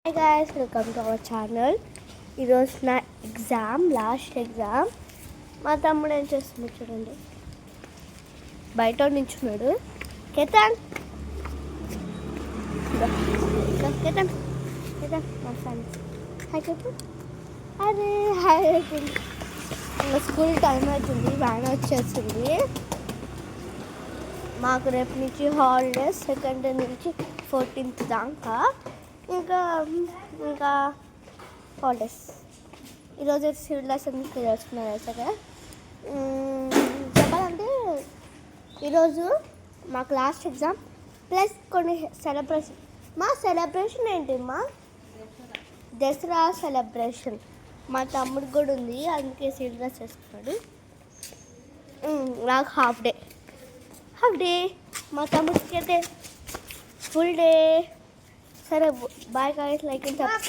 Hi guys, welcome to our channel. ఈరోజు నా last exam. మా తమ్ముడు ఏం చేస్తున్నాడు చూడండి, బయట నించున్నాడు. కేతన్ కేతన్ కేతన్ మా ఫ్రెండ్స్ హాయ్ కేతన్. అరే హాయ్ అవుతుంది. ఇంకా స్కూల్ టైం అవుతుంది, వ్యాన్ వచ్చేస్తుంది. మాకు రేపు నుంచి హాలిడేస్, సెకండ్ నుంచి 14th దాకా. ఇంకా ఇంకా హాలిడేస్. ఈరోజు సివిల్ లెసన్స్ చేస్తున్నారు సరే. చెప్పాలంటే ఈరోజు మాకు లాస్ట్ ఎగ్జామ్ ప్లస్ కొన్ని సెలబ్రేషన్. మా సెలబ్రేషన్ ఏంటి? మా దసరా సెలబ్రేషన్. మా తమ్ముడు కూడా ఉంది, అందుకే సివిల్ డ్రెస్ చేస్తున్నాడు. నాకు హాఫ్ డే. మా తమ్ముడికి అయితే ఫుల్ డే. సరే bye guys, like and subscribe.